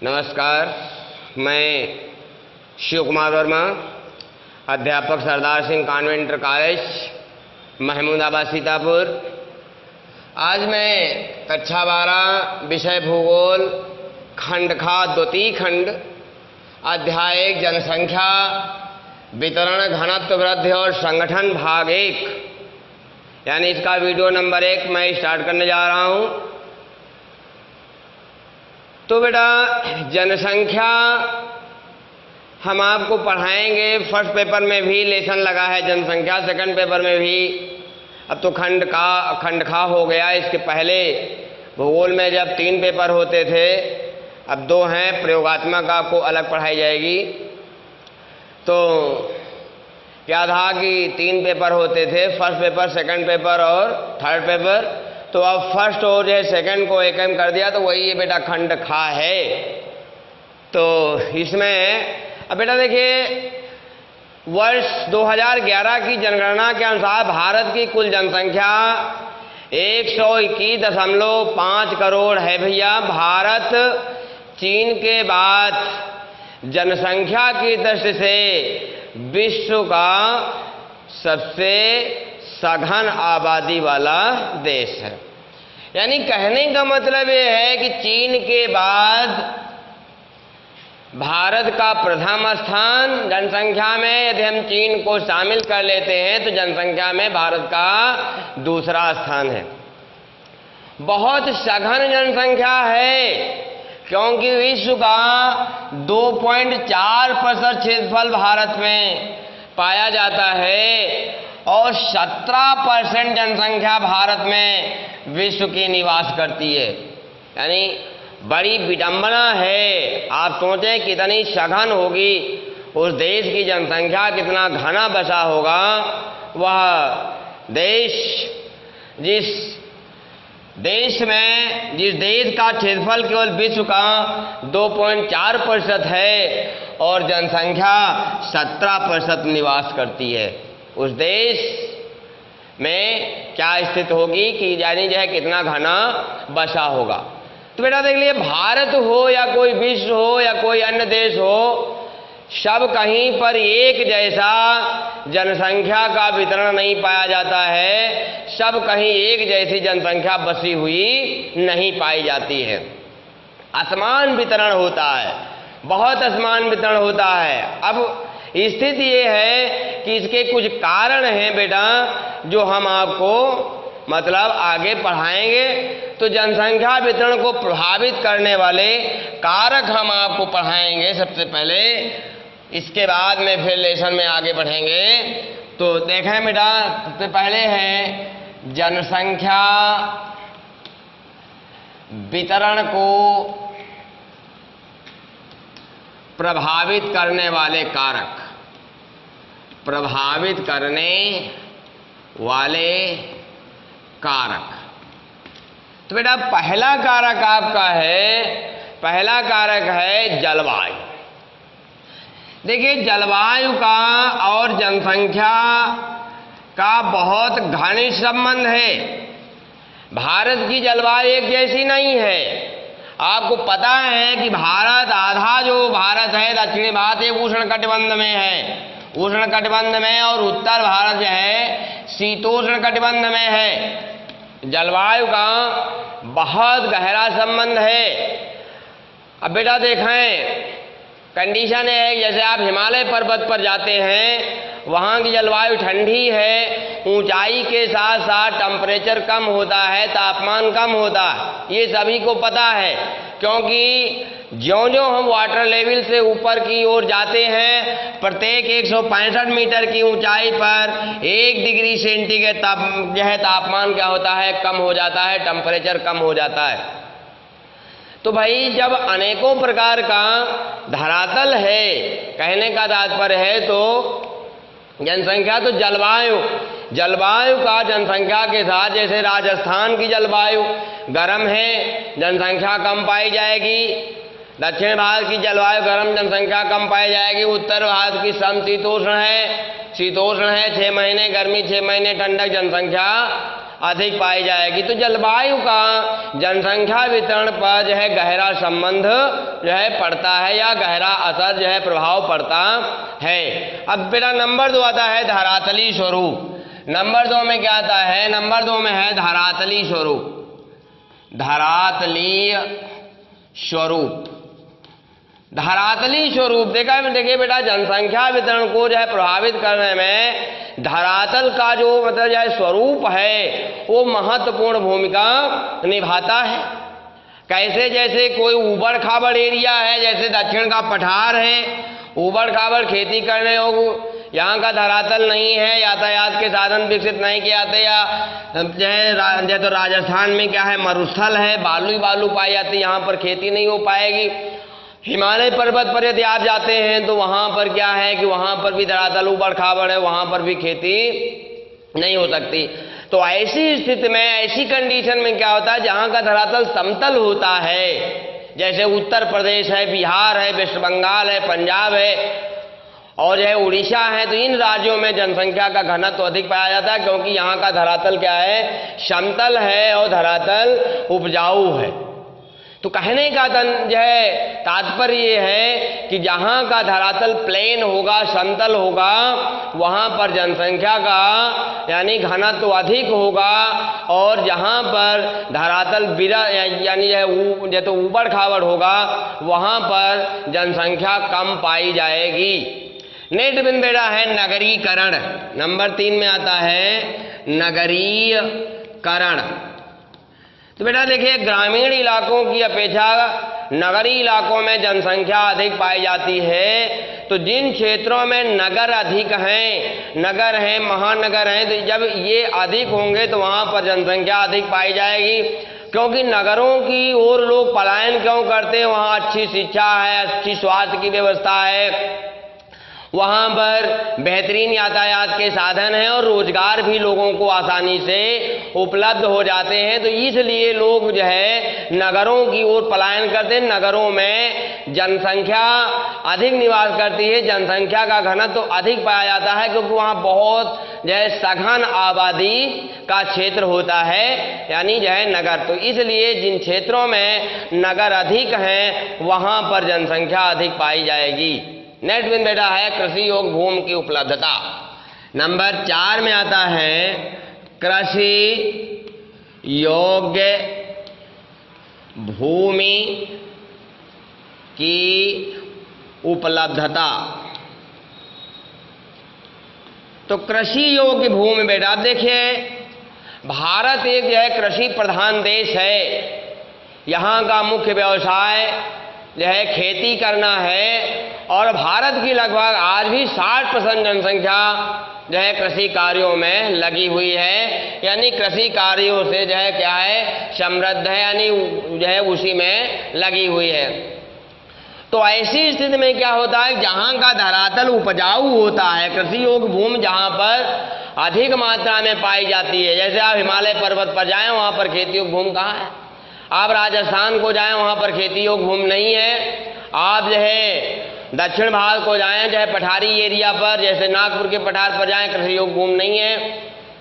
नमस्कार, मैं शिव कुमार वर्मा, अध्यापक सरदार सिंह कॉन्वेंट कॉलेज, महमूदाबाद, सीतापुर। आज मैं कक्षा 12 विषय भूगोल खंड खा द्वितीय खंड अध्याय 1 जनसंख्या वितरण घनत्व वृद्धि और संगठन भाग 1 यानी इसका वीडियो नंबर 1 मैं स्टार्ट करने जा रहा हूँ। तो बेटा जनसंख्या हम आपको पढ़ाएंगे। फर्स्ट पेपर में भी लेसन लगा है जनसंख्या, सेकंड पेपर में भी। अब तो खंड खा हो गया। इसके पहले भूगोल में जब 3 पेपर होते थे, अब 2 हैं। प्रयोगात्मक आपको अलग पढ़ाई जाएगी। तो क्या था कि 3 पेपर होते थे, फर्स्ट पेपर, सेकंड पेपर और थर्ड पेपर। तो अब फर्स्ट और जो है सेकंड को एक कर दिया, तो वही ये बेटा खंड खा है। तो इसमें अब बेटा देखिए, वर्ष 2011 की जनगणना के अनुसार भारत की कुल जनसंख्या 121.5 करोड़ है भैया। भारत चीन के बाद जनसंख्या की दृष्टि से विश्व का सबसे सघन आबादी वाला देश है। यानी कहने का मतलब ये है कि चीन के बाद भारत का प्रथम स्थान जनसंख्या में, यदि हम चीन को शामिल कर लेते हैं तो जनसंख्या में भारत का दूसरा स्थान है। बहुत सघन जनसंख्या है, क्योंकि विश्व का 2.4% क्षेत्रफल भारत में पाया जाता है और 17% जनसंख्या भारत में विश्व की निवास करती है। यानी बड़ी विडंबना है। आप सोचें कितनी सघन होगी उस देश की जनसंख्या, कितना घना बसा होगा वह देश। जिस देश का क्षेत्रफल केवल विश्व का 2.4% है और जनसंख्या 17% निवास करती है, उस देश में क्या स्थिति होगी कि जानी जाए कितना घना बसा होगा। तो बेटा देख लिए, भारत हो या कोई विश्व हो या कोई अन्य देश हो, सब कहीं पर एक जैसा जनसंख्या का वितरण नहीं पाया जाता है। सब कहीं एक जैसी जनसंख्या बसी हुई नहीं पाई जाती है। असमान वितरण होता है, बहुत असमान वितरण होता है। अब स्थिति ये है कि इसके कुछ कारण हैं बेटा, जो हम आपको मतलब आगे पढ़ाएंगे। तो जनसंख्या वितरण को प्रभावित करने वाले कारक हम आपको पढ़ाएंगे सबसे पहले, इसके बाद में फिर लेसन में आगे बढ़ेंगे। तो देखें बेटा, सबसे पहले है जनसंख्या वितरण को प्रभावित करने वाले कारक। प्रभावित करने वाले कारक। तो बेटा पहला कारक आपका है, पहला कारक है जलवायु। देखिए, जलवायु का और जनसंख्या का बहुत घनिष्ठ संबंध है। भारत की जलवायु एक जैसी नहीं है। आपको पता है कि भारत, आधा जो भारत है दक्षिणी भारत, एक उष्णकटिबंध में है, उष्णकटिबंध में, और उत्तर भारत जो है शीतोष्ण कटिबंध में है। जलवायु का बहुत गहरा संबंध है। अब बेटा देखें, कंडीशन है जैसे आप हिमालय पर्वत पर जाते हैं, वहाँ की जलवायु ठंडी है, ऊंचाई के साथ साथ टेम्परेचर कम होता है, तापमान कम होता है। ये सभी को पता है, क्योंकि ज्यों-ज्यों हम वाटर लेवल से ऊपर की ओर जाते हैं, प्रत्येक 165 मीटर की ऊंचाई पर 1 डिग्री सेंटीग्रेड तापमान क्या होता है, कम हो जाता है, टेम्परेचर कम हो जाता है। तो भाई जब अनेकों प्रकार का धरातल है, कहने का तात्पर्य है, तो जनसंख्या तो जलवायु का जनसंख्या के साथ, जैसे राजस्थान की जलवायु गर्म है, जनसंख्या कम पाई जाएगी। दक्षिण भारत की जलवायु गर्म, जनसंख्या कम पाई जाएगी। उत्तर भारत की समशीतोष्ण है, 6 महीने गर्मी, 6 महीने ठंडक, जनसंख्या अधिक पाई जाएगी। तो जलवायु का जनसंख्या वितरण पर जो है गहरा संबंध जो है पड़ता है या गहरा असर जो है प्रभाव पड़ता है। अब बेटा नंबर 2 आता है धरातली स्वरूप। नंबर 2 में क्या आता है? नंबर 2 में है धरातली स्वरूप। धरातलीय स्वरूप, धरातली स्वरूप देखिए बेटा, जनसंख्या वितरण को जो है प्रभावित करने में धरातल का जो मतलब जो है स्वरूप है वो महत्वपूर्ण भूमिका निभाता है। कैसे? जैसे कोई ऊबड़ खाबड़ एरिया है, जैसे दक्षिण का पठार है, ऊबड़ खाबड़ खेती करने हो, यहाँ का धरातल नहीं है, यातायात के साधन विकसित नहीं किए जाते, या जो है तो राजस्थान में क्या है मरुस्थल है, बालू ही बालू पाई जाती है, यहाँ पर खेती नहीं हो पाएगी। हिमालय पर्वत पर यदि आप जाते हैं तो वहाँ पर क्या है कि वहाँ पर भी धरातल ऊबड़ खाबड़ है, वहाँ पर भी खेती नहीं हो सकती। तो ऐसी स्थिति में, ऐसी कंडीशन में क्या होता है, जहाँ का धरातल समतल होता है, जैसे उत्तर प्रदेश है, बिहार है, वेस्ट बंगाल है, पंजाब है और जो है उड़ीसा है, तो इन राज्यों में जनसंख्या का घनत्व तो अधिक पाया जाता है, क्योंकि यहाँ का धरातल क्या है, समतल है और धरातल उपजाऊ है। तो कहने का जो है तात्पर्य ये है कि जहाँ का धरातल प्लेन होगा, समतल होगा, वहाँ पर जनसंख्या का यानी घनत्व तो अधिक होगा, और जहाँ पर धरातल यानी जो तो ऊबड़ खाबड़ होगा, वहाँ पर जनसंख्या कम पाई जाएगी। नेक्स्ट बिंदु बेटा है नगरीकरण। नंबर 3 में आता है नगरीकरण। तो बेटा देखिए, ग्रामीण इलाकों की अपेक्षा नगरी इलाकों में जनसंख्या अधिक पाई जाती है। तो जिन क्षेत्रों में नगर अधिक हैं, नगर हैं, महानगर हैं, तो जब ये अधिक होंगे तो वहाँ पर जनसंख्या अधिक पाई जाएगी। क्योंकि नगरों की ओर लोग पलायन क्यों करते हैं? वहाँ अच्छी शिक्षा है, अच्छी स्वास्थ्य की व्यवस्था है, वहाँ पर बेहतरीन यातायात के साधन हैं और रोजगार भी लोगों को आसानी से उपलब्ध हो जाते हैं। तो इसलिए लोग जो है नगरों की ओर पलायन करते हैं। नगरों में जनसंख्या अधिक निवास करती है, जनसंख्या का घनत्व तो अधिक पाया जाता है, क्योंकि वहाँ बहुत जो है सघन आबादी का क्षेत्र होता है, यानी जो है नगर। तो इसलिए जिन क्षेत्रों में नगर अधिक हैं वहाँ पर जनसंख्या अधिक पाई जाएगी। नेक्स्ट बिंदु बेटा है कृषि योग्य भूमि की उपलब्धता। नंबर 4 में आता है कृषि योग्य भूमि की उपलब्धता। तो कृषि योग्य भूमि बेटा, आप देखिए भारत एक जो है कृषि प्रधान देश है। यहाँ का मुख्य व्यवसाय जो है खेती करना है, और भारत की लगभग आज भी 60% जनसंख्या जो है कृषि कार्यों में लगी हुई है, यानी कृषि कार्यों से जो है क्या है समृद्ध है, यानी जो है उसी में लगी हुई है। तो ऐसी स्थिति में क्या होता है, जहाँ का धरातल उपजाऊ होता है, कृषि योग्य भूमि जहाँ पर अधिक मात्रा में पाई जाती है, जैसे आप हिमालय पर्वत पर जाएं वहाँ पर खेती योग्य भूमि कहाँ है, आप राजस्थान को जाएं वहाँ पर खेती योग्य भूमि नहीं है, आप जो है दक्षिण भारत को जाएं चाहे पठारी एरिया पर, जैसे नागपुर के पठार पर जाएं, कृषि योग्य भूमि नहीं है।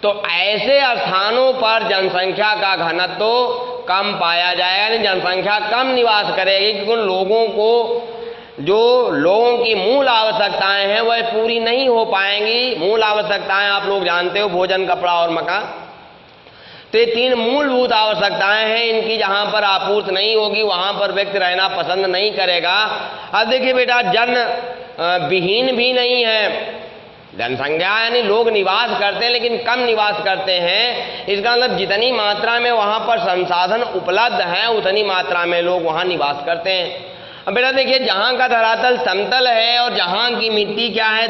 तो ऐसे स्थानों पर जनसंख्या का घनत्व तो कम पाया जाएगा, यानी जनसंख्या कम निवास करेगी, क्योंकि लोगों को जो लोगों की मूल आवश्यकताएं हैं वह पूरी नहीं हो पाएंगी। मूल आवश्यकताएं आप लोग जानते हो, भोजन, कपड़ा और मकान। तो ये 3 मूलभूत आवश्यकताएं हैं, इनकी जहां पर आपूर्ति नहीं होगी वहां पर व्यक्ति रहना पसंद नहीं करेगा। अब देखिए बेटा, जन विहीन भी नहीं है, जनसंख्या यानी लोग निवास करते हैं लेकिन कम निवास करते हैं। इसका मतलब जितनी मात्रा में वहां पर संसाधन उपलब्ध हैं उतनी मात्रा में लोग वहां निवास करते हैं। अब बेटा देखिए, जहाँ का धरातल समतल है और जहाँ की मिट्टी क्या है,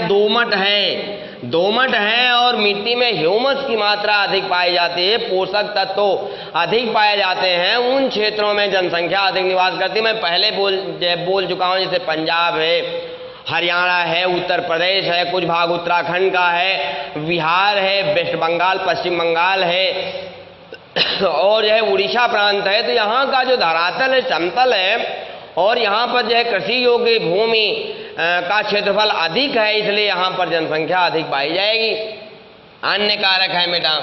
दोमट है और मिट्टी में ह्यूमस की मात्रा अधिक पाई जाती है, पोषक तत्व अधिक पाए जाते हैं, उन क्षेत्रों में जनसंख्या अधिक निवास करती है। मैं पहले बोल चुका हूँ, जैसे पंजाब है, हरियाणा है, उत्तर प्रदेश है, कुछ भाग उत्तराखंड का है, बिहार है, वेस्ट बंगाल, पश्चिम बंगाल है और जो है उड़ीसा प्रांत है। तो यहाँ का जो धरातल है समतल है और यहाँ पर जो है कृषि योग्य भूमि का क्षेत्रफल अधिक है, इसलिए यहाँ पर जनसंख्या अधिक पाई जाएगी। अन्य कारक है बेटा,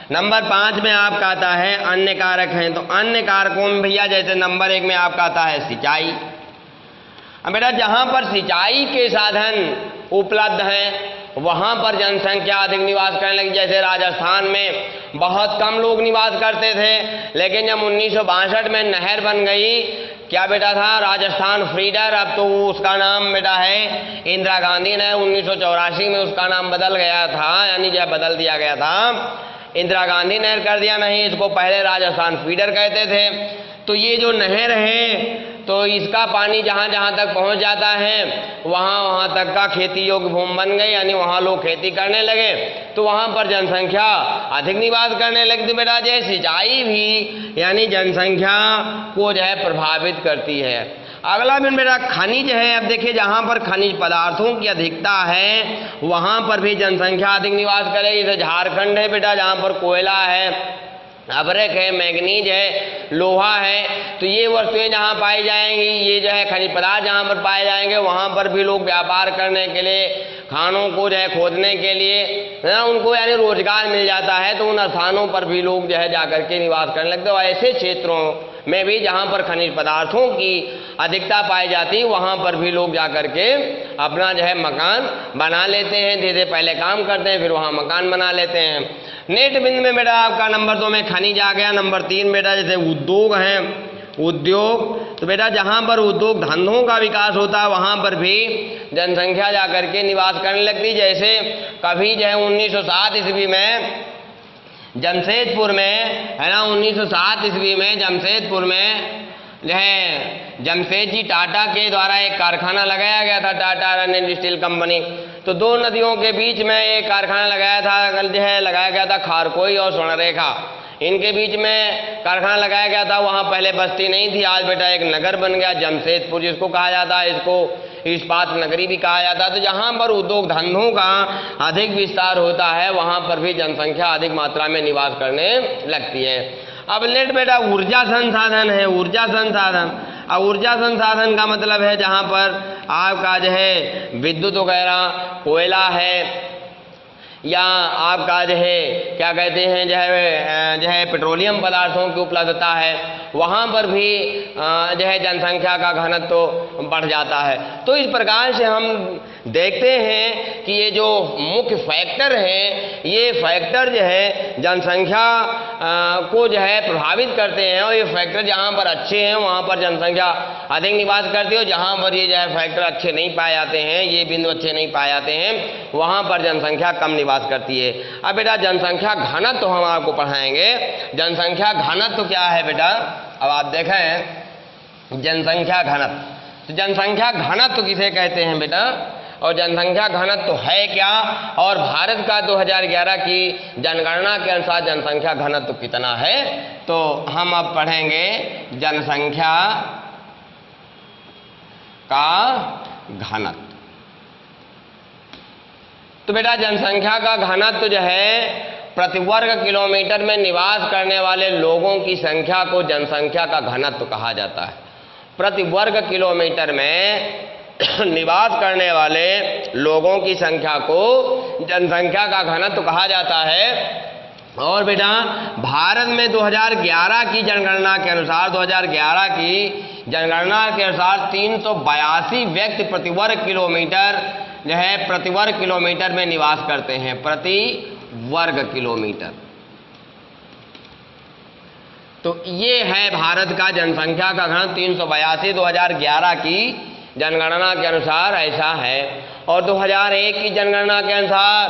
नंबर 5 में आपका आता है अन्य कारक हैं। तो अन्य कारकों में भैया जैसे नंबर 1 में आपका आता है सिंचाई। अब बेटा जहां पर सिंचाई के साधन उपलब्ध हैं वहां पर जनसंख्या अधिक निवास करने लगी। जैसे राजस्थान में बहुत कम लोग निवास करते थे, लेकिन जब 1962 में नहर बन गई, क्या बेटा था, राजस्थान फीडर, अब तो उसका नाम बेटा है इंदिरा गांधी ने 1984 में उसका नाम बदल गया था, यानी जो बदल दिया गया था, इंदिरा गांधी नहर कर दिया, नहीं इसको पहले राजस्थान फीडर कहते थे। तो ये जो नहर है तो इसका पानी जहाँ जहाँ तक पहुँच जाता है वहाँ तक का खेती योग्य भूमि बन गई, यानी वहाँ लोग खेती करने लगे, तो वहाँ पर जनसंख्या अधिक निवास करने लगती। बेटा जैसे सिंचाई भी यानी जनसंख्या को जो है प्रभावित करती है। अगला बिन बेटा खनिज है। अब देखिए जहाँ पर खनिज पदार्थों की अधिकता है वहाँ पर भी जनसंख्या अधिक निवास करेगी। जैसे झारखंड है बेटा, जहाँ पर कोयला है, अबरक है, मैग्नीज है, लोहा है, तो ये वस्तुएं जहाँ पाई जाएंगी, ये जो है खनिज पदार्थ जहाँ पर पाए जाएंगे वहाँ पर भी लोग व्यापार करने के लिए, खानों को जो है खोदने के लिए ना उनको यानी रोजगार मिल जाता है, तो उन स्थानों पर भी लोग जो है जाकर के निवास करने लगते हैं। और ऐसे क्षेत्रों में भी जहाँ पर खनिज पदार्थों की अधिकता पाई जाती वहाँ पर भी लोग जाकर के अपना जो है मकान बना लेते हैं। धीरे पहले काम करते हैं फिर वहाँ मकान बना लेते हैं। नेट बिंद में बेटा आपका नंबर 2 में खनिज आ गया। नंबर 3 बेटा जैसे उद्योग हैं, उद्योग, तो बेटा जहाँ पर उद्योग धंधों का विकास होता है वहाँ पर भी जनसंख्या जाकर के निवास करने लगती। जैसे कभी जो है 1907 ईस्वी में जमशेदपुर में है ना, 1907 ईस्वी में जमशेदपुर में जो है जमशेद जी टाटा के द्वारा एक कारखाना लगाया गया था, Tata iron and steel company. तो दो नदियों के बीच में एक कारखाना लगाया था, जो है लगाया गया था खारकोई और स्वर्णरेखा, इनके बीच में कारखाना लगाया गया था। वहाँ पहले बस्ती नहीं थी, आज बेटा एक नगर बन गया जमशेदपुर, जिसको कहा जाता है, इसको इस्पात नगरी भी कहा जाता है। तो जहाँ पर उद्योग धंधों का अधिक विस्तार होता है वहाँ पर भी जनसंख्या अधिक मात्रा में निवास करने लगती है। अब नेट बेटा ऊर्जा संसाधन है, ऊर्जा संसाधन। अब ऊर्जा संसाधन का मतलब है जहाँ पर आपका जो है विद्युत वगैरह, कोयला है, या आपका जो है क्या कहते हैं जो है पेट्रोलियम पदार्थों की उपलब्धता है, वहाँ पर भी जो है जनसंख्या का घनत्व तो बढ़ जाता है। तो इस प्रकार से हम देखते हैं कि ये जो मुख्य फैक्टर हैं, ये फैक्टर जो है जनसंख्या को जो है प्रभावित करते हैं, और ये फैक्टर जहाँ पर अच्छे हैं वहाँ पर जनसंख्या अधिक निवास करती है, और जहाँ पर ये जो है फैक्टर अच्छे नहीं पाए जाते हैं, ये बिंदु अच्छे नहीं पाए जाते हैं, वहाँ पर जनसंख्या कम निवास करती है। अब बेटा जनसंख्या घनत्व हम आपको पढ़ाएंगे। जनसंख्या घनत्व क्या है बेटा, अब आप देखें जनसंख्या घनत्व। तो जनसंख्या घनत्व किसे कहते हैं बेटा, और जनसंख्या घनत्व है क्या, और भारत का 2011 की जनगणना के अनुसार जनसंख्या घनत्व कितना है, तो हम अब पढ़ेंगे जनसंख्या का घनत्व। तो बेटा जनसंख्या का घनत्व जो है प्रति वर्ग किलोमीटर में निवास करने वाले लोगों की संख्या को जनसंख्या का घनत्व कहा जाता है। प्रति वर्ग किलोमीटर में निवास करने वाले लोगों की संख्या को जनसंख्या का घनत्व कहा जाता है। और बेटा भारत में 2011 की जनगणना के अनुसार 382 व्यक्ति प्रति वर्ग किलोमीटर जो है प्रति वर्ग किलोमीटर में निवास करते हैं, प्रति वर्ग किलोमीटर। तो ये है भारत का जनसंख्या का घनत्व 382 2011 की जनगणना के अनुसार ऐसा है। और 2001 की जनगणना के अनुसार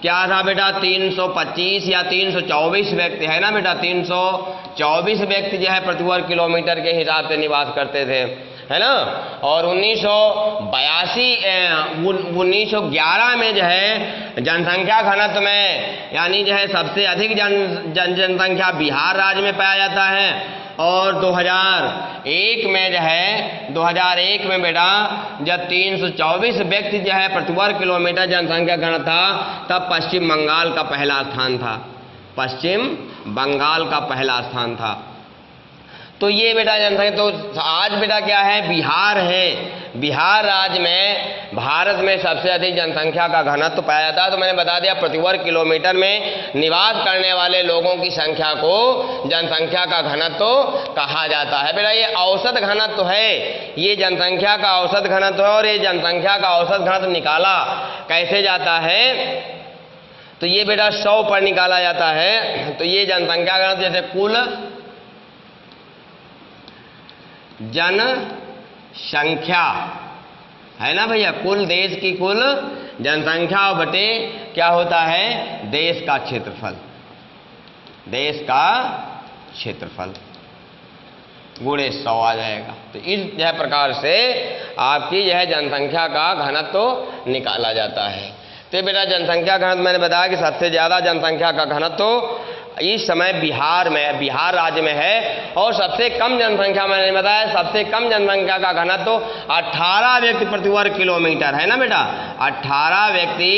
क्या था बेटा, 325 या 324 व्यक्ति है ना बेटा, 324 व्यक्ति जो है प्रति वर्ग किलोमीटर के हिसाब से निवास करते थे, है ना। और 1911 में जो है जनसंख्या घनत्व में यानी जो है सबसे अधिक जनसंख्या बिहार राज्य में पाया जाता है। और 2001 में जो है 2001 में बेटा जब 324 व्यक्ति जो है प्रति वर्ग किलोमीटर जनसंख्या घनत्व था, तब पश्चिम बंगाल का पहला स्थान था, पश्चिम बंगाल का पहला स्थान था। तो ये बेटा जनसंख्या, तो आज बेटा क्या है, बिहार है। बिहार राज्य में भारत में सबसे अधिक जनसंख्या का घनत्व पाया जाता है। तो मैंने बता दिया प्रति वर्ग किलोमीटर में निवास करने वाले लोगों की संख्या को जनसंख्या का घनत्व कहा जाता है। बेटा ये औसत घनत्व है, ये जनसंख्या का औसत घनत्व है। और ये जनसंख्या का औसत घनत्व निकाला कैसे जाता है, तो ये बेटा 100 पर निकाला जाता है। तो ये जनसंख्या घनत्व जैसे कुल जनसंख्या है ना भैया, कुल देश की कुल जनसंख्या बटे क्या होता है, देश का क्षेत्रफल, देश का क्षेत्रफल गुणे 100 आ जाएगा। तो इस यह प्रकार से आपकी यह जनसंख्या का घनत्व निकाला जाता है। तो बेटा जनसंख्या घनत्व मैंने बताया कि सबसे ज़्यादा जनसंख्या का घनत्व इस समय बिहार में, बिहार राज्य में है। और सबसे कम जनसंख्या मैंने बताया, सबसे कम जनसंख्या का घनत्व 18 व्यक्ति प्रति वर्ग किलोमीटर है ना बेटा। 18 व्यक्ति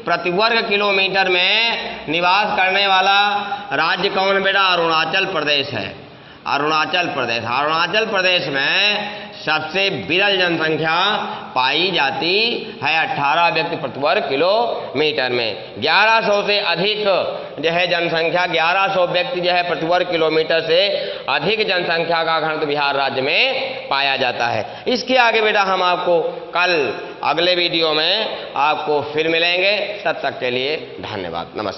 प्रति वर्ग किलोमीटर में निवास करने वाला राज्य कौन है बेटा, अरुणाचल प्रदेश है। अरुणाचल प्रदेश, अरुणाचल प्रदेश में सबसे विरल जनसंख्या पाई जाती है 18 व्यक्ति प्रति वर्ग किलोमीटर में। 1100 से अधिक जो है जनसंख्या, 1100 व्यक्ति जो है प्रति वर्ग किलोमीटर से अधिक जनसंख्या का घनत्व बिहार राज्य में पाया जाता है। इसके आगे बेटा हम आपको कल अगले वीडियो में आपको फिर मिलेंगे। तब तक के लिए धन्यवाद, नमस्कार।